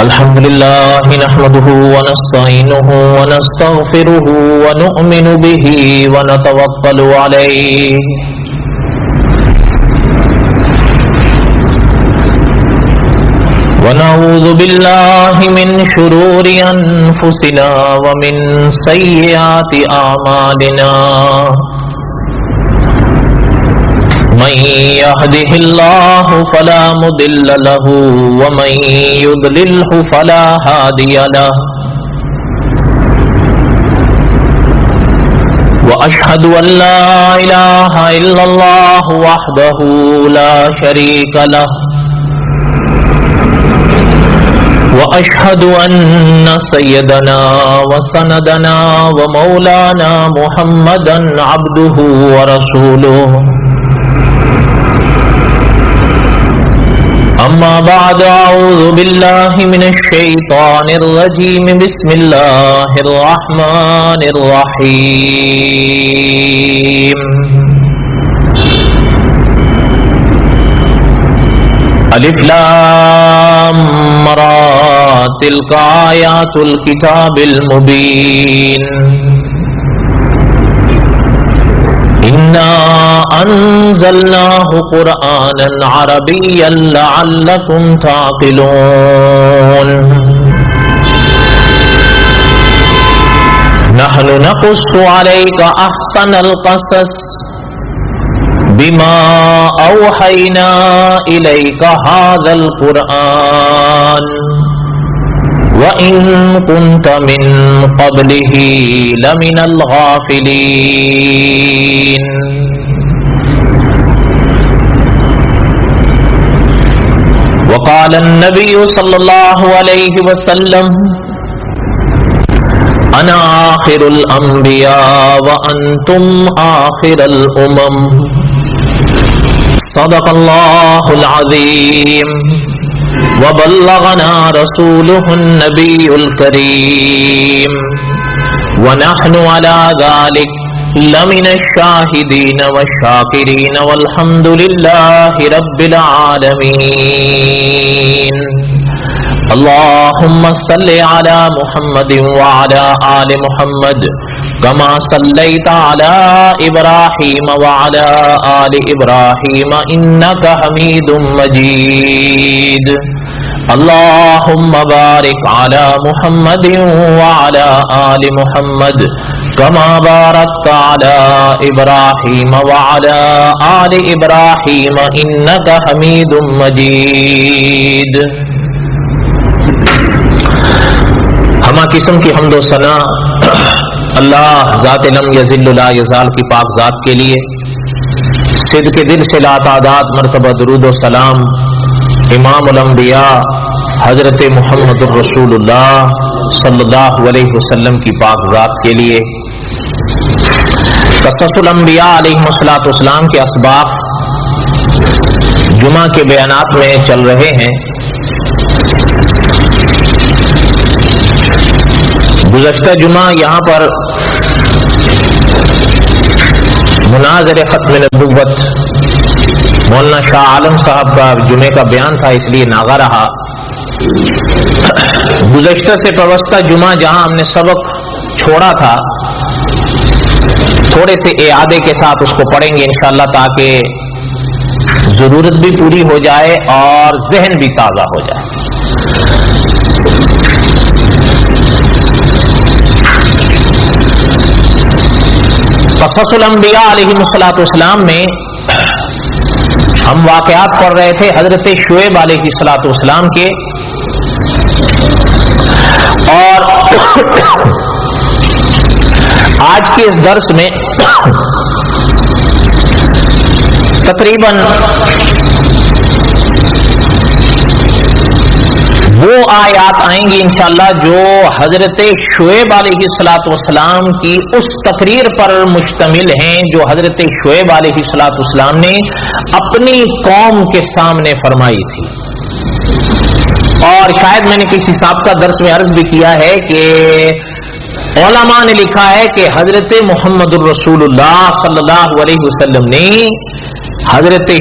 الحمد لله نحمده ونستعينه ونستغفره ونؤمن به ونتوكل عليه ونعوذ بالله من شرور أنفسنا ومن سيئات أعمالنا من يهده الله فلا مضل له ومن يضلله فلا هادي له وأشهد أن لا إله إلا الله وحده لا شريك له وأشهد أن سيدنا وسندنا ومولانا محمدا عبده ورسوله أما بعد أعوذ بالله من الشيطان الرجيم بسم الله الرحمن الرحيم الف لام را تلك آيات الكتاب المبين إنا أنزلناه قرآنا عربيا لعلكم تعقلون نحن نقص عليك أحسن القصص بما أوحينا إليك هذا القرآن وإن كنت من قبله لمن الغافلين وقال النبي صلى الله عليه وسلم أنا آخر الأنبياء وأنتم آخر الأمم صدق الله العظيم وبلغنا رسوله النبي الكريم ونحن على ذلك لمن الشاهدين والشاكرين والحمد لله رب العالمين اللهم صل على محمد وعلى آل محمد كما صليت على إبراهيم وعلى آل إبراهيم إنك حميد مجيد اللهم بارك على محمد وعلى آل محمد كما باركت على إبراهيم وعلى آل إبراهيم إنك حميد مجيد ہما قسم کی حمد و ثنا اللہ ذات لم یزل لا یزال کی پاک ذات کے لیے صدق دل سے لا تعداد مرتبہ درود و سلام امام الانبیاء حضرت محمد الرسول اللہ صلی اللہ علیہ وسلم کی پاک ذات کے لیے قصص الانبیاء علیہ الصلوۃ والسلام کے اسباق جمعہ کے بیانات میں چل رہے ہیں. گزشتہ جمعہ یہاں پر مناظر ختم نبوت مولانا شاہ عالم صاحب کا جمعے کا بیان تھا، اس لیے ناغا رہا. گزشتہ سے پوستہ جمعہ جہاں ہم نے سبق چھوڑا تھا تھوڑے سے اعادے کے ساتھ اس کو پڑھیں گے انشاءاللہ تاکہ ضرورت بھی پوری ہو جائے اور ذہن بھی تازہ ہو جائے. قصص الانبیاء علیہ الصلوۃ والسلام میں ہم واقعات پڑھ رہے تھے حضرت شعیب علیہ الصلوۃ والسلام کے، اور آج کے اس درس میں تقریباً وہ آیات آئیں گی انشاءاللہ جو حضرت شعیب علیہ الصلوۃ والسلام کی اس تقریر پر مشتمل ہیں جو حضرت شعیب علیہ الصلوۃ والسلام نے اپنی قوم کے سامنے فرمائی تھی. اور شاید میں نے کسی سابقہ درس میں عرض بھی کیا ہے کہ علماء نے لکھا ہے کہ حضرت محمد الرسول اللہ صلی اللہ علیہ وسلم نے حضرت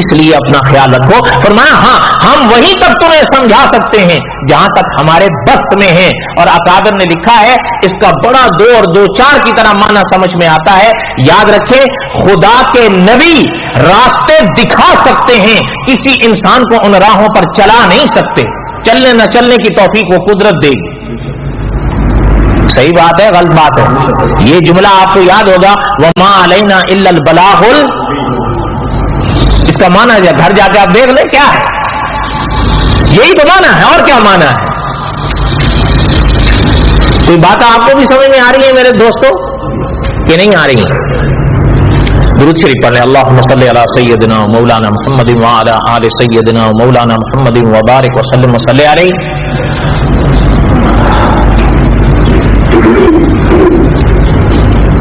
اس لیے اپنا خیال رکھو. فرمایا ہاں ہم وہیں تک تمہیں سمجھا سکتے ہیں جہاں تک ہمارے بس میں ہے. اور اکابر نے لکھا ہے اس کا بڑا 2 اور 2 4 کی طرح معنی سمجھ میں آتا ہے. یاد رکھیں خدا کے نبی راستے دکھا سکتے ہیں, کسی انسان کو ان راہوں پر چلا نہیں سکتے. چلنے نہ چلنے کی توفیق وہ قدرت دے گی. صحیح بات ہے غلط بات ہے؟ یہ جملہ آپ کو یاد ہوگا, وما علینا الا البلاغ. اس کا معنی ہے گھر جا کے آپ دیکھ لیں کیا ہے, یہی تو معنی ہے. اور کیا معنی ہے؟ کوئی بات آپ کو بھی سمجھ میں آ رہی ہے میرے دوستوں کہ نہیں آ رہی ہے؟ درود شریف پڑھ لیں. اللہم صلی علی سیدنا مولانا محمد وعلی آل سیدنا مولانا محمد وبارک وسلم وصلی علیہ.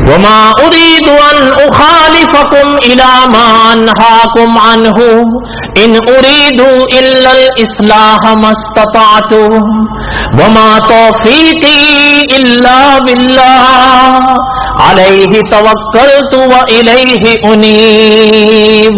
وما اريد ان اخالفكم الى ما انهاكم عنه ان اريد الا الاصلاح ما استطعت وما توفيقي الا بالله علیہ توکلت والیہ انیب.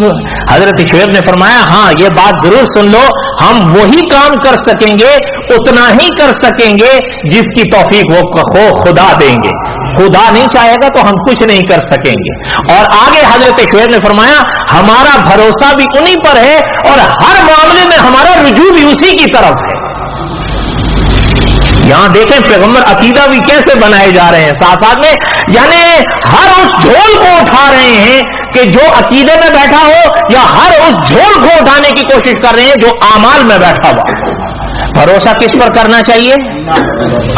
حضرت شعیب نے فرمایا ہاں یہ بات ضرور سن لو, ہم وہی کام کر سکیں گے, اتنا ہی کر سکیں گے جس کی توفیق وہ خدا دیں گے. خدا نہیں چاہے گا تو ہم کچھ نہیں کر سکیں گے. اور آگے حضرت شعیب نے فرمایا ہمارا بھروسہ بھی انہی پر ہے اور ہر معاملے میں ہمارا رجوع بھی اسی کی طرف ہے. یہاں دیکھیں پیغمبر عقیدہ بھی کیسے بنائے جا رہے ہیں ساتھ ساتھ میں, یعنی ہر اس جھول کو اٹھا رہے ہیں کہ جو عقیدے میں بیٹھا ہو, یا ہر اس جھول کو اٹھانے کی کوشش کر رہے ہیں جو اعمال میں بیٹھا ہوا. بھروسہ کس پر کرنا چاہیے؟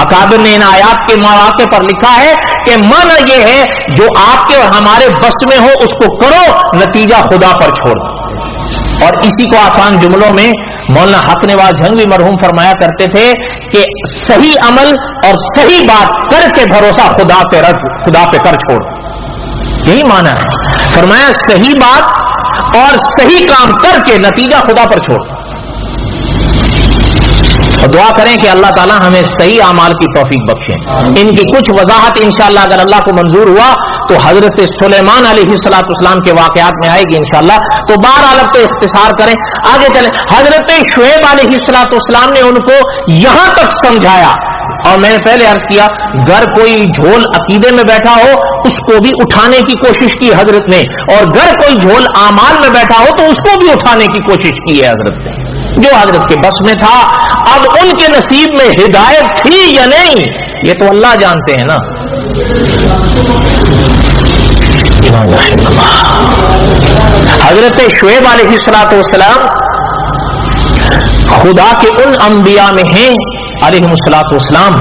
اکابر نے ان آیات کے مواقع پر لکھا ہے کہ معنی یہ ہے جو آپ کے اور ہمارے بس میں ہو اس کو کرو, نتیجہ خدا پر چھوڑ. اور اسی کو آسان جملوں میں مولانا حق نواز جھنگوی مرحوم فرمایا کرتے تھے کہ صحیح عمل اور صحیح بات کر کے بھروسہ خدا پہ کر چھوڑ. یہی معنی ہے. فرمایا صحیح بات اور صحیح کام کر کے نتیجہ خدا پر چھوڑ. اور دعا کریں کہ اللہ تعالیٰ ہمیں صحیح اعمال کی توفیق بخشے. ان کی کچھ وضاحت انشاءاللہ اگر اللہ کو منظور ہوا تو حضرت سلیمان علیہ السلام کے واقعات میں آئے گی انشاءاللہ. تو بہرحال اب تو اختصار کریں, آگے چلیں. حضرت شعیب علیہ السلام نے ان کو یہاں تک سمجھایا, اور میں نے پہلے عرض کیا گر کوئی جھول عقیدے میں بیٹھا ہو اس کو بھی اٹھانے کی کوشش کی حضرت نے, اور گر کوئی جھول اعمال میں بیٹھا ہو تو اس کو بھی اٹھانے کی کوشش کی ہے حضرت نے, جو حضرت کے بس میں تھا. اب ان کے نصیب میں ہدایت تھی یا نہیں یہ تو اللہ جانتے ہیں نا. حضرت شعیب علیہ السلام خدا کے ان انبیاء میں ہیں علیہ السلام,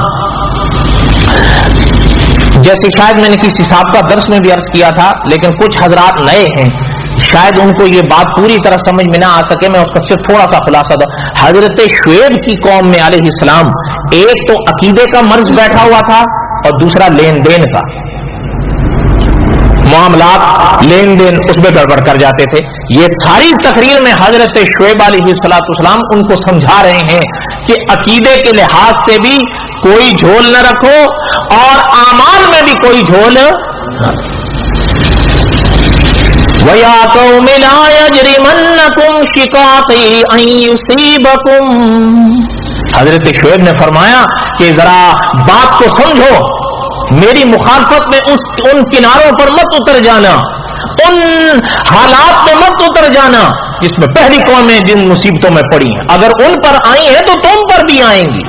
جیسے شاید میں نے کسی سابقہ درس میں بھی عرض کیا تھا, لیکن کچھ حضرات نئے ہیں شاید ان کو یہ بات پوری طرح سمجھ میں نہ آ سکے. میں اس کا صرف تھوڑا سا خلاصہ دوں. حضرت شعیب کی قوم میں علیہ السلام ایک تو عقیدے کا مرض بیٹھا ہوا تھا اور دوسرا لین دین کا. معاملات لین دین اس میں گڑبڑ کر جاتے تھے. یہ ساری تقریر میں حضرت شعیب علیہ السلام ان کو سمجھا رہے ہیں کہ عقیدے کے لحاظ سے بھی کوئی جھول نہ رکھو اور اعمال میں بھی کوئی جھول وَيَا قَوْمِ لَا يَجْرِمَنَّكُمْ شِقَاقِي أَن يُصِيبَكُمْ. حضرت شعیب نے فرمایا کہ ذرا بات کو سمجھو, میری مخالفت میں ان کناروں پر مت اتر جانا, ان حالات میں مت اتر جانا جس میں پہلی قومیں جن مصیبتوں میں پڑی ہیں, اگر ان پر آئی ہیں تو تم پر بھی آئیں گی.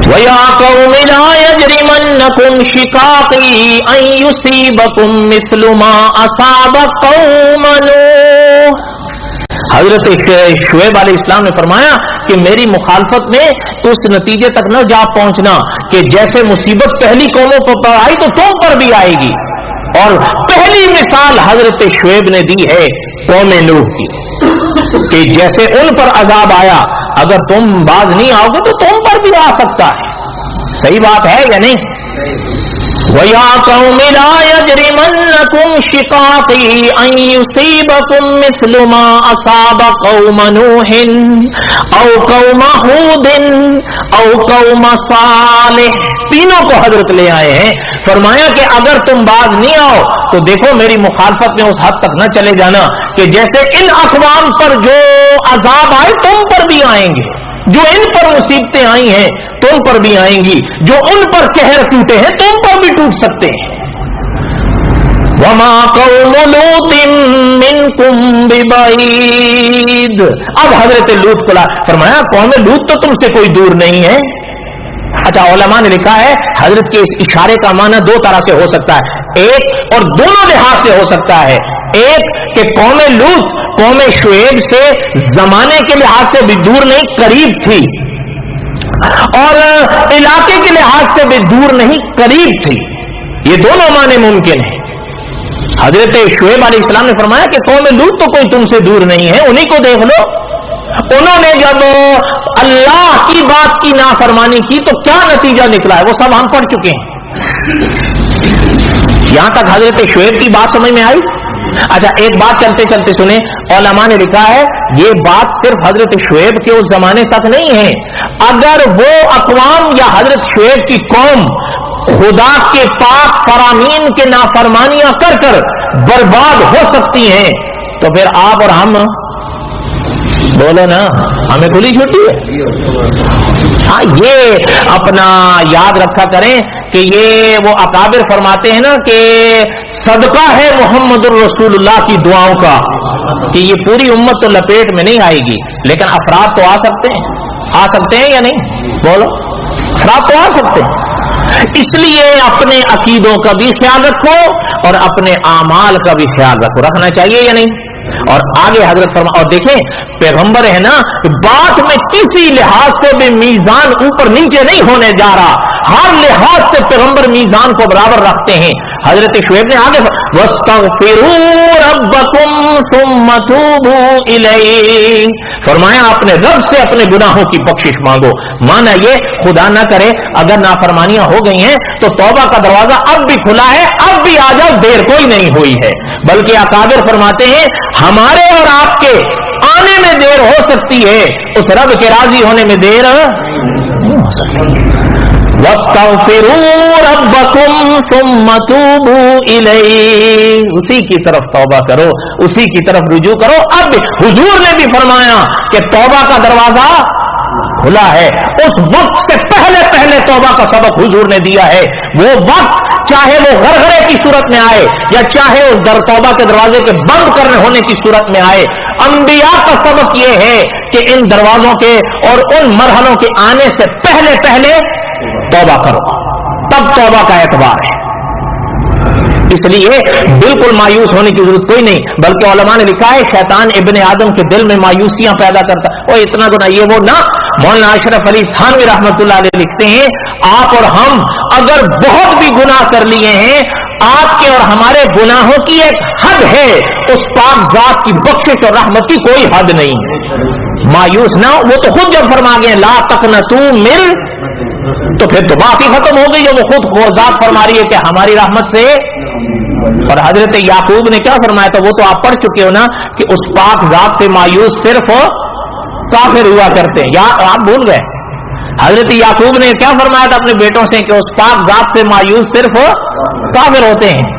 وَيَا قَوْمِ لَا يَجْرِمَنَّكُمْ شِقَاقِي أَن يُصِيبَكُمْ مِثْلُ مَا أَصَابَ قَوْمَ نُوحٍ. حضرت شعیب علیہ السلام نے فرمایا کہ میری مخالفت میں اس نتیجے تک نہ جا پہنچنا کہ جیسے مصیبت پہلی قوموں پر آئی تو تم پر بھی آئے گی. اور پہلی مثال حضرت شعیب نے دی ہے قوم نوح کی کہ جیسے ان پر عذاب آیا اگر تم باز نہیں آؤ گے تو تم پر بھی آ سکتا ہے. صحیح بات ہے یا نہیں؟ وَيَا قَوْمِ لَا يَجْرِمَنَّكُمْ شِقَاقِي أَن يُصِيبَكُم مِّثْلُ مَا أَصَابَ قَوْمَ نُوحٍ أَوْ قَوْمَ هُودٍ أَوْ قَوْمَ صَالِحٍ. تینوں کو حضرت لے آئے ہیں. فرمایا کہ اگر تم باز نہیں آؤ تو دیکھو میری مخالفت میں اس حد تک نہ چلے جانا کہ جیسے ان اقوام پر جو عذاب آئے تم پر بھی آئیں گے, جو ان پر مصیبتیں آئی ہیں تم پر بھی آئیں گی, جو ان پر قہر ٹوٹے ہیں تم پر بھی ٹوٹ سکتے ہیں. وَمَا قَوْمُ لُوطٍ مِّنكُمْ بِبَعِيدٍ. اب حضرت لوط کو فرمایا قوم لوط تو تم سے کوئی دور نہیں ہے. اچھا علماء نے لکھا ہے حضرت کے اس اشارے کا معنی دو طرح سے ہو سکتا ہے, ایک اور دونوں لحاظ سے ہو سکتا ہے. ایک کہ قوم لوط قوم شعیب سے زمانے کے لحاظ سے بھی دور نہیں قریب تھی, اور علاقے کے لحاظ سے بھی دور نہیں قریب تھی. یہ دونوں معنی ممکن ہیں. حضرت شعیب علیہ السلام نے فرمایا کہ قوم لوط تو کوئی تم سے دور نہیں ہے, انہی کو دیکھ لو. انہوں نے جب اللہ کی بات کی نافرمانی کی تو کیا نتیجہ نکلا ہے وہ سب ہم پڑھ چکے ہیں. یہاں تک حضرت شعیب کی بات سمجھ میں آئی. اچھا ایک بات چلتے چلتے سنیں, علماء نے لکھا ہے یہ بات صرف حضرت شعیب کے اس زمانے تک نہیں ہے. اگر وہ اقوام یا حضرت شعیب کی قوم خدا کے پاک فرامین کے نافرمانیاں کر کر برباد ہو سکتی ہیں تو پھر آپ اور ہم بولو نا ہمیں کھلی چھٹی ہے. ہاں یہ اپنا یاد رکھا کریں کہ یہ وہ اکابر فرماتے ہیں نا کہ صدقہ ہے محمد الرسول اللہ کی دعاؤں کا کہ یہ پوری امت تو لپیٹ میں نہیں آئے گی, لیکن افراد تو آ سکتے ہیں یا نہیں؟ بولو افراد تو آ سکتے ہیں. اس لیے اپنے عقیدوں کا بھی خیال رکھو اور اپنے اعمال کا بھی خیال رکھو. رکھنا چاہیے یا نہیں؟ اور آگے حضرت فرما, اور دیکھیں پیغمبر ہے نا, بات میں کسی لحاظ سے بھی میزان اوپر نیچے نہیں ہونے جا رہا, ہر لحاظ سے پیغمبر میزان کو برابر رکھتے ہیں. حضرت شعیب نے آگے وَاسْتَغْفِرُوا رَبَّكُمْ ثُمَّ تُوبُوا إِلَيْهِ, فرمایا اپنے رب سے اپنے گناہوں کی بخشش مانگو. مانا یہ خدا نہ کرے اگر نافرمانیاں ہو گئی ہیں تو توبہ کا دروازہ اب بھی کھلا ہے, اب بھی آ جاؤ, دیر کوئی نہیں ہوئی ہے. بلکہ اکابر فرماتے ہیں ہمارے اور آپ کے آنے میں دیر ہو سکتی ہے, اس رب کے راضی ہونے میں دیر نہیں ہو سکتی. وَاسْتَغْفِرُوا رَبَّكُمْ ثُمَّ تُوبُوا إِلَيْهِ, اسی کی طرف توبہ کرو, اسی کی طرف رجوع کرو. اب حضور نے بھی فرمایا کہ توبہ کا دروازہ کھلا ہے. اس وقت سے پہلے توبہ کا سبق حضور نے دیا ہے. وہ وقت چاہے وہ غرغرے کی صورت میں آئے یا چاہے اس توبہ کے دروازے کے بند کرنے ہونے کی صورت میں آئے, انبیاء کا سبق یہ ہے کہ ان دروازوں کے اور ان مرحلوں کے آنے سے پہلے توبہ کرو, تب توبہ کا اعتبار ہے. اس لیے بالکل مایوس ہونے کی ضرورت کوئی نہیں, بلکہ علماء نے لکھا ہے شیطان ابن آدم کے دل میں مایوسیاں پیدا کرتا, اور اتنا گناہ یہ وہ نہ. مولانا اشرف علی تھانوی رحمۃ اللہ علیہ لکھتے ہیں آپ اور ہم اگر بہت بھی گناہ کر لیے ہیں, آپ کے اور ہمارے گناہوں کی ایک حد ہے, اس پاک ذات کی بخشش اور رحمت کی کوئی حد نہیں ہے. مایوس نہ, وہ تو خود جب فرما گئے لا تقنطوا من, تو پھر تو بات ہی ختم ہو گئی. وہ خود ذات فرما رہی ہے کہ ہماری رحمت سے. اور حضرت یعقوب نے کیا فرمایا تھا, وہ تو آپ پڑھ چکے ہو نا کہ اس پاک ذات سے مایوس صرف کافر ہوا کرتے ہیں, یا آپ بھول گئے؟ حضرت یعقوب نے کیا فرمایا تھا اپنے بیٹوں سے کہ اس پاک ذات سے مایوس صرف کافر ہوتے ہیں.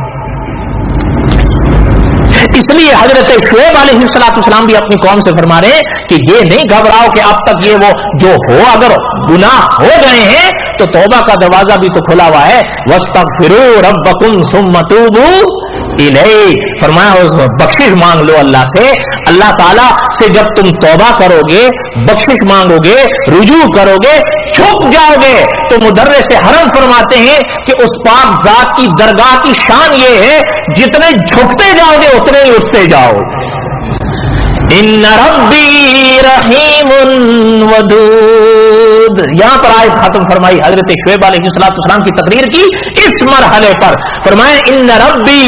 اس لیے حضرت شعیب علیہ السلام بھی اپنی قوم سے فرما رہے ہیں کہ یہ نہیں گھبراؤ کہ اب تک یہ وہ جو ہو, اگر گناہ ہو گئے ہیں تو توبہ کا دروازہ بھی تو کھلا ہوا ہے. وَاسْتَغْفِرُوا رَبَّكُمْ ثُمَّ تُوبُوا إِلَيْهِ, فرمایا بخشش مانگ لو اللہ سے. اللہ تعالیٰ سے جب تم توبہ کرو گے, بخشش مانگو گے, رجوع کرو گے, جھک جاؤ گے, تو مدرس حرم فرماتے ہیں کہ اس پاک ذات کی درگاہ کی شان یہ ہے جتنے جھکتے جاؤ گے اتنے ہی اٹھتے جاؤ. ان ربی رحیم ودود, یہاں پر آیت ختم فرمائی حضرت شعیب علیہ السلام کی تقریر کی اس مرحلے پر. فرمایا ان ربی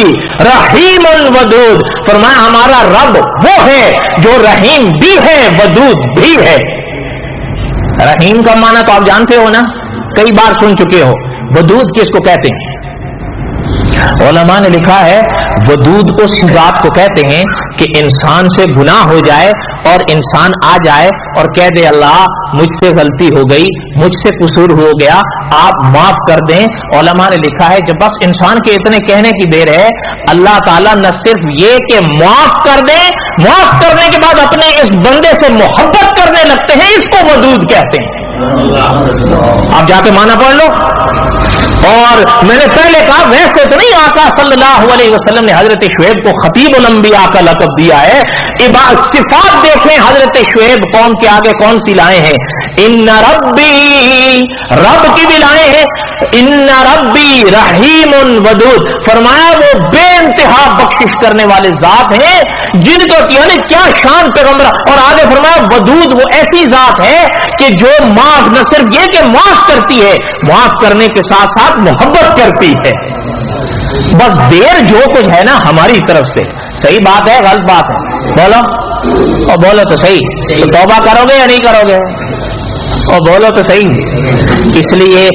رحیم ودود, فرمایا ہمارا رب وہ ہے جو رحیم بھی ہے ودود بھی ہے. رحیم کا معنی تو آپ جانتے ہو نا, کئی بار سن چکے ہو. ودود کس کو کہتے ہیں؟ علماء نے لکھا ہے ودود اس ذات کو کہتے ہیں کہ انسان سے گناہ ہو جائے اور انسان آ جائے اور کہہ دے اللہ مجھ سے غلطی ہو گئی، مجھ سے قصور ہو گیا، آپ معاف کر دیں۔ علماء نے لکھا ہے جب بس انسان کے اتنے کہنے کی دیر ہے، اللہ تعالیٰ نہ صرف یہ کہ معاف کر دیں، معاف کرنے کے بعد اپنے اس بندے سے محبت کرنے لگتے ہیں، اس کو ودود کہتے ہیں۔ آپ جا کے معنی پڑھ لو۔ اور میں نے پہلے کہا ویسے تو نہیں، آقا صلی اللہ علیہ وسلم نے حضرت شعیب کو خطیب الانبیاء کا لقب دیا ہے۔ صفات دیکھیں حضرت شعیب قوم کے آگے کون سی لائے ہیں، ان ربی، رب کی بھی لائے ہیں، ان ربی رحیم ودود، فرمایا وہ بے انتہا بخشش کرنے والے ذات ہیں جن کو یعنی کیا شان پیغمبر، اور آگے فرمایا ودود وہ ایسی ذات ہے کہ جو معاف، نہ صرف یہ کہ معاف کرتی ہے، معاف کرنے کے ساتھ ساتھ محبت کرتی ہے۔ بس دیر جو کچھ ہے نا ہماری طرف سے، صحیح بات ہے غلط بات ہے، بولو اور بولو تو صحیح، تو توبہ کرو گے یا نہیں کرو گے؟ اور بولو تو صحیح۔ اس لیے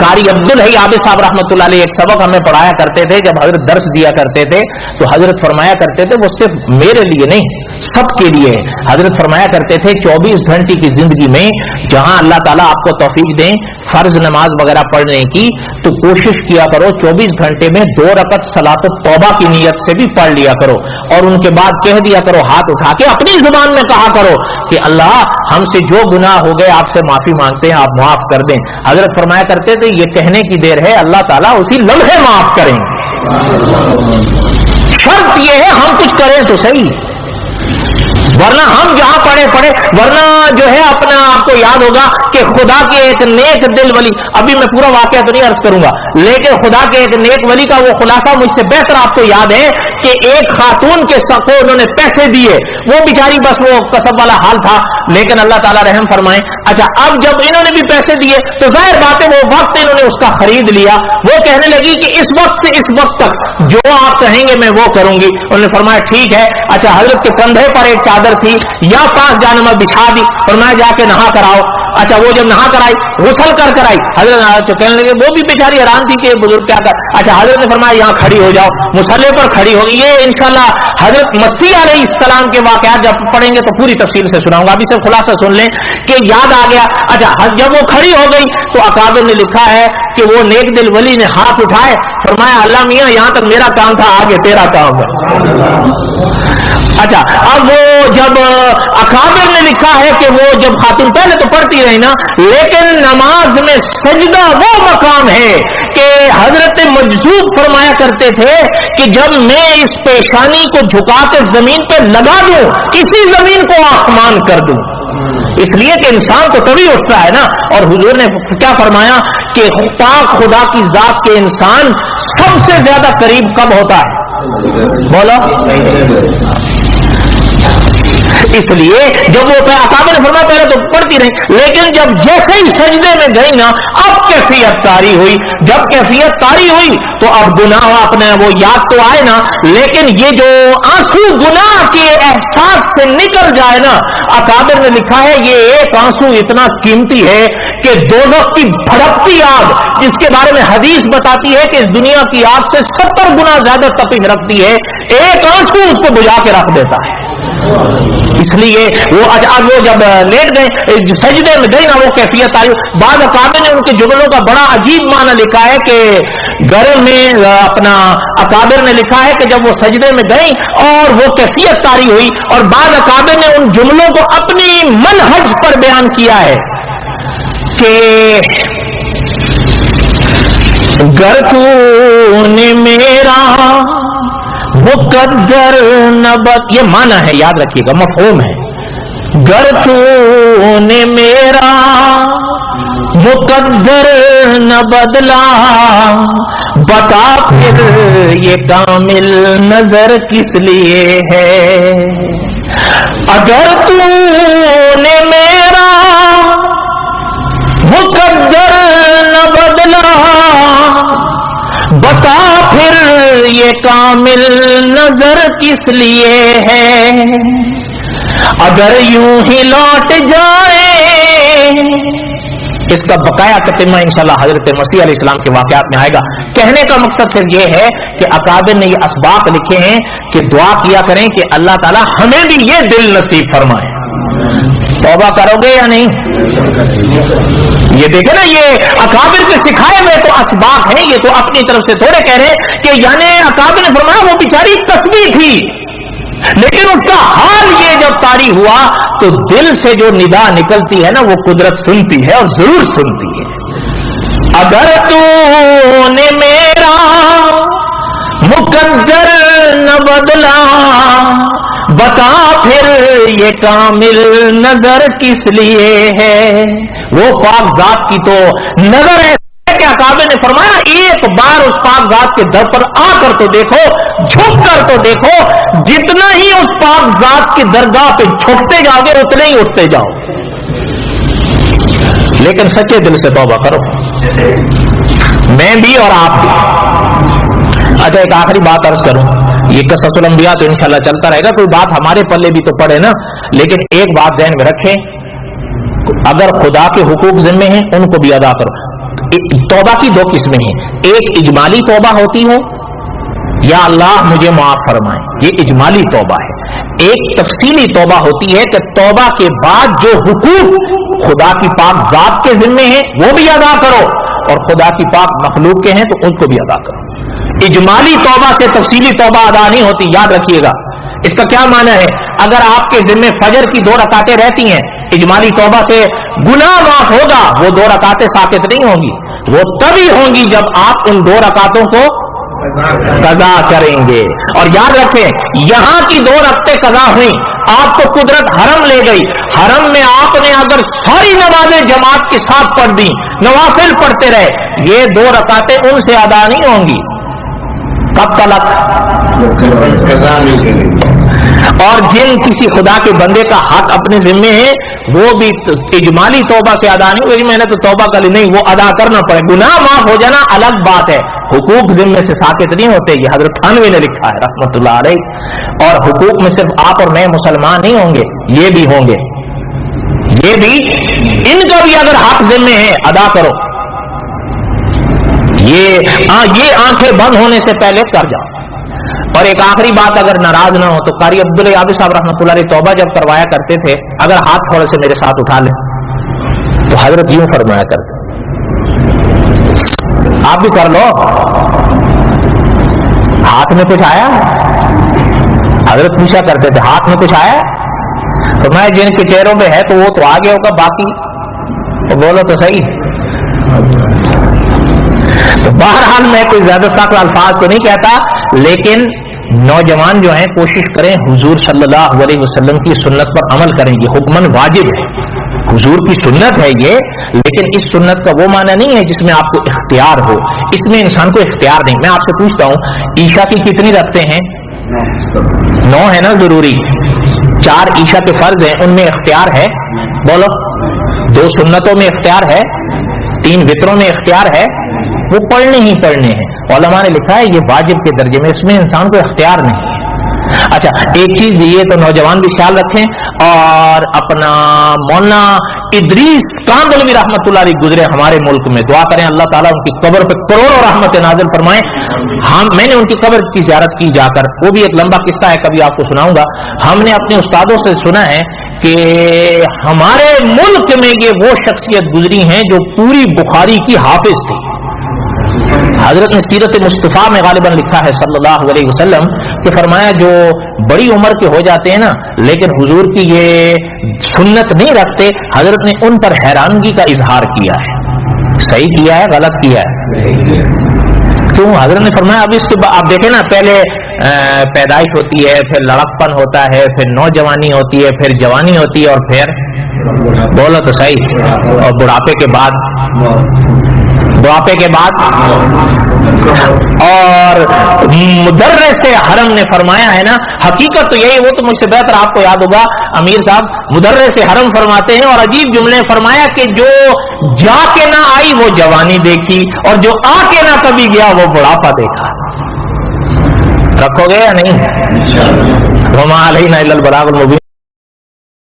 قاری عبدالحی عابد صاحب رحمۃ اللہ علیہ ایک سبق ہمیں پڑھایا کرتے تھے، جب حضرت درس دیا کرتے تھے تو حضرت فرمایا کرتے تھے، وہ صرف میرے لیے نہیں سب کے لیے، حضرت فرمایا کرتے تھے 24 گھنٹے کی زندگی میں جہاں اللہ تعالیٰ آپ کو توفیق دیں فرض نماز وغیرہ پڑھنے کی، تو کوشش کیا کرو 24 گھنٹے میں 2 رکعت صلاۃ التوبہ کی نیت سے بھی پڑھ لیا کرو، اور ان کے بعد کہہ دیا کرو، ہاتھ اٹھا کے اپنی زبان میں کہا کرو کہ اللہ ہم سے جو گناہ ہو گئے آپ سے معافی مانگتے ہیں، آپ معاف کر دیں۔ حضرت فرمایا کرتے تھے یہ کہنے کی دیر ہے اللہ تعالیٰ اسی لمحے معاف کریں، شرط یہ ہے ہم کچھ کریں تو صحیح، ورنہ ہم جہاں پڑے ورنہ جو ہے اپنا آپ کو یاد ہوگا کہ خدا کے ایک نیک دل ولی، ابھی میں پورا واقعہ تو نہیں عرض کروں گا، لیکن خدا کے ایک نیک ولی کا وہ خلاصہ مجھ سے بہتر آپ کو یاد ہے کہ ایک خاتون کے ساتھ انہوں نے پیسے دیے، وہ بیچاری بس وہ کسب والا حال تھا، لیکن اللہ تعالیٰ رحم فرمائے۔ اچھا اب جب انہوں نے بھی پیسے دیے تو ظاہر بات ہے وہ وقت انہوں نے اس کا خرید لیا، وہ کہنے لگی کہ اس وقت سے اس وقت تک جو آپ کہیں گے میں وہ کروں گی۔ انہوں نے فرمایا ٹھیک ہے۔ اچھا حضرت کے کندھے پر ایک چادر تھی یا 5 جانماز بچھا دی، فرمایا جا کے نہا کر آؤ۔ اچھا وہ جب نہا کر آئی، غسل کر آئی، حضرت کہنے لگے، وہ بھی بیچاری حیران تھی کہ بزرگ کیا کر۔ اچھا حضرت نے فرمایا یہاں کھڑی ہو جاؤ، مصلی پر کھڑی ہوگی۔ یہ انشاءاللہ حضرت مسیح علیہ السلام کے واقعات جب پڑھیں گے تو پوری تفصیل سے سناؤں گا، ابھی سے خلاصہ سن لیں کہ یاد آ گیا۔ اچھا جب وہ کھڑی ہو گئی تو اکابر نے لکھا ہے کہ وہ نیک دل ولی نے ہاتھ اٹھائے، فرمایا اللہ میاں یہاں تک میرا کام تھا، آگے تیرا کام ہے۔ اچھا اب وہ جب اکابر نے لکھا ہے کہ وہ جب خاتون پہلے تو پڑھتی رہی نا، لیکن نماز میں سجدہ وہ مقام ہے کہ حضرت مجذوب فرمایا کرتے تھے کہ جب میں اس پیشانی کو جھکا کے زمین پہ لگا دوں، اسی زمین کو آسمان کر دوں، اس لیے کہ انسان تو تبھی اٹھتا ہے نا۔ اور حضور نے کیا فرمایا کہ پاک خدا کی ذات کے انسان سب سے زیادہ قریب کب ہوتا ہے؟ بولو۔ اس لیے جب وہ اکابر نے فرمایا پہلے تو پڑھتی رہی، لیکن جب جیسے ہی سجدے میں گئی نا اب کیفیت طاری ہوئی، جب کیفیت طاری ہوئی تو اب گناہ اپنے وہ یاد تو آئے نا، لیکن یہ جو آنسو گناہ کے احساس سے نکل جائے نا، اکابر نے لکھا ہے یہ ایک آنسو اتنا قیمتی ہے کہ دوزخ کی بھڑکتی آگ جس کے بارے میں حدیث بتاتی ہے کہ اس دنیا کی آگ سے 70 گنا زیادہ تپش رکھتی ہے، ایک آنسو اس کو بجھا کے رکھ دیتا ہے۔ اس لیے وہ اب وہ جب لیٹ گئے سجدے میں گئی نا وہ کیفیت آئی۔ بعض اکابر نے ان کے جملوں کا بڑا عجیب معنی لکھا ہے کہ گھر میں اپنا اکابر نے لکھا ہے کہ جب وہ سجدے میں گئی اور وہ کیفیت طاری ہوئی، اور بعض اکابر نے ان جملوں کو اپنی منہج پر بیان کیا ہے کہ گر تو نے میرا مقدر نبت، یہ معنی ہے یاد رکھیے گا، مفہوم ہے، گر تو نے میرا مقدر نہ بدلا، بتا پھر یہ کامل نظر کس لیے ہے، اگر تو نے میرا مقدر نہ بدلا، بتا پھر یہ کامل نظر کس لیے ہے، اگر یوں ہی لوٹ جائے، اس کا بقایا تتمہ انشاءاللہ حضرت مسیح علیہ السلام کے واقعات میں آئے گا کہنے کا مقصد صرف یہ ہے کہ اکابر نے یہ اسباق لکھے ہیں کہ دعا کیا کریں کہ اللہ تعالیٰ ہمیں بھی یہ دل نصیب فرمائے. توبہ کرو گے یا نہیں؟ یہ دیکھیں نا، یہ اکابر کے سکھائے ہوئے تو اسباق ہیں، یہ تو اپنی طرف سے تھوڑے کہہ رہے کہ یعنی اکابر نے فرمایا وہ بیچاری تسبیح تھی، لیکن اس کا حال یہ جب طاری ہوا تو دل سے جو ندا نکلتی ہے نا وہ قدرت سنتی ہے اور ضرور سنتی ہے. اگر تو نے میرا مقدر نہ بدلا بتا پھر یہ کامل نظر کس لیے ہے. وہ پاک ذات کی تو نظر ہے کہ اکابر نے فرمایا ایک بار اس پاک ذات کے در پر آ کر تو دیکھو، جھک کر تو دیکھو، جتنا ہی اس پاک ذات کی درگاہ پہ جھکتے جاؤ گے اتنے ہی اٹھتے جاؤ. لیکن سچے دل سے توبہ کرو، میں بھی اور آپ بھی. اچھا ایک آخری بات عرض کروں، یہ قصص الانبیاء تو انشاءاللہ چلتا رہے گا، کوئی بات ہمارے پلے بھی تو پڑے نا، لیکن ایک بات ذہن میں رکھیں، اگر خدا کے حقوق ذمے ہیں ان کو بھی ادا کرو. توبہ کی دو قسمیں ہیں، ایک اجمالی توبہ ہوتی ہے یا اللہ مجھے معاف فرمائے، یہ اجمالی توبہ ہے. ایک تفصیلی توبہ ہوتی ہے کہ توبہ کے بعد جو حقوق خدا کی پاک ذات کے ذمے ہیں وہ بھی ادا کرو اور خدا کی پاک مخلوق کے ہیں تو ان کو بھی ادا کرو. اجمالی توبہ سے تفصیلی توبہ ادا نہیں ہوتی، یاد رکھیے گا. اس کا کیا معنی ہے؟ اگر آپ کے ذمے فجر کی 2 رکعتیں رہتی ہیں، اجمالی توبہ سے گناہ معاف ہوگا، وہ 2 رکعتیں ساقط نہیں ہوں گی، وہ تبھی ہوں گی جب آپ ان 2 رکعتوں کو قضا کریں گے. اور یاد رکھیں یہاں کی 2 رکعتیں قضا ہوئی، آپ کو قدرت حرم لے گئی، حرم میں آپ نے اگر ساری نمازیں جماعت کے ساتھ پڑھ دی، نوافل پڑھتے رہے، یہ 2 رکعتیں ان سے ادا نہیں ہوں گی. کب تلک؟ اور جن کسی خدا کے بندے کا حق اپنے ذمے ہے وہ بھی اجمالی توبہ سے ادا نہیں ہوگی. میں نے تو توبہ کر لی، نہیں، وہ ادا کرنا پڑے. گناہ معاف ہو جانا الگ بات ہے، حقوق ذمے سے ساقط نہیں ہوتے. یہ حضرت تھانوی نے لکھا ہے رحمۃ اللہ علیہ. اور حقوق میں صرف آپ اور میں مسلمان نہیں ہوں گے، یہ بھی ہوں گے، یہ بھی، ان کا بھی اگر حق ذمے ہے ادا کرو. یہ آنکھیں بند ہونے سے پہلے کر جاؤ. اور ایک آخری بات، اگر ناراض نہ ہو تو قاری عبدالعابد صاحب رحمۃ اللہ علیہ توبہ جب کروایا کرتے تھے، اگر ہاتھ تھوڑے سے میرے ساتھ اٹھا لیں تو حضرت یوں فرمایا کرتے، آپ بھی کر لو، ہاتھ میں کچھ آیا؟ حضرت پوچھا کرتے تھے ہاتھ میں کچھ آیا؟ تو میں جن کے چہروں پہ ہے تو وہ تو آگے ہوگا، باقی تو بولو تو صحیح. تو بہرحال میں کوئی زیادہ سخت الفاظ تو نہیں کہتا، لیکن نوجوان جو ہیں کوشش کریں حضور صلی اللہ علیہ وسلم کی سنت پر عمل کریں. یہ حکمن واجب ہے، حضور کی سنت ہے یہ، لیکن اس سنت کا وہ معنی نہیں ہے جس میں آپ کو اختیار ہو. اس میں انسان کو اختیار نہیں. میں آپ سے پوچھتا ہوں عشاء کی کتنی رکھتے ہیں؟ 9 ہے نا ضروری. 4 عشاء کے فرض ہیں، ان میں اختیار ہے؟ بولو. 2 سنتوں میں اختیار ہے، 3 وطروں میں اختیار ہے، وہ پڑھنے ہی پڑھنے ہیں. علماء نے لکھا ہے یہ واجب کے درجے میں، اس میں انسان کو اختیار نہیں ہے. اچھا ایک چیز یہ تو نوجوان بھی خیال رکھیں. اور اپنا مولانا ادریس کاندلوی رحمۃ اللہ علیہ گزرے ہمارے ملک میں، دعا کریں اللہ تعالیٰ ان کی قبر پہ کروڑوں رحمت نازل فرمائیں. میں نے ان کی قبر کی زیارت کی جا کر، وہ بھی ایک لمبا قصہ ہے، کبھی آپ کو سناؤں گا. ہم نے اپنے استادوں سے سنا ہے کہ ہمارے ملک میں یہ وہ شخصیت گزری ہیں جو پوری بخاری کی حافظ تھی. حضرت نے سیرت مصطفیٰ میں غالباً لکھا ہے صلی اللہ علیہ وسلم کہ فرمایا جو بڑی عمر کے ہو جاتے ہیں نا لیکن حضور کی یہ سنت نہیں رکھتے، حضرت نے ان پر حیرانگی کا اظہار کیا ہے. صحیح کیا ہے غلط کیا ہے؟ کیوں؟ حضرت نے فرمایا اب اس کے بعد آپ دیکھیں نا، پہلے پیدائش ہوتی ہے، پھر لڑکپن ہوتا ہے، پھر نوجوانی ہوتی ہے، پھر جوانی ہوتی ہے، اور پھر بولو تو صحیح، اور بڑھاپے کے بعد اور مدرس حرم نے فرمایا ہے نا، حقیقت تو یہی، وہ تو مجھ سے بہتر آپ کو یاد ہوگا امیر صاحب، مدرس حرم فرماتے ہیں اور عجیب جملے فرمایا کہ جو جا کے نہ آئی وہ جوانی دیکھی اور جو آ کے نہ کبھی گیا وہ بڑھاپا دیکھا. رکھو گے یا نہیں؟ وما علینا الا البلاغ المبین.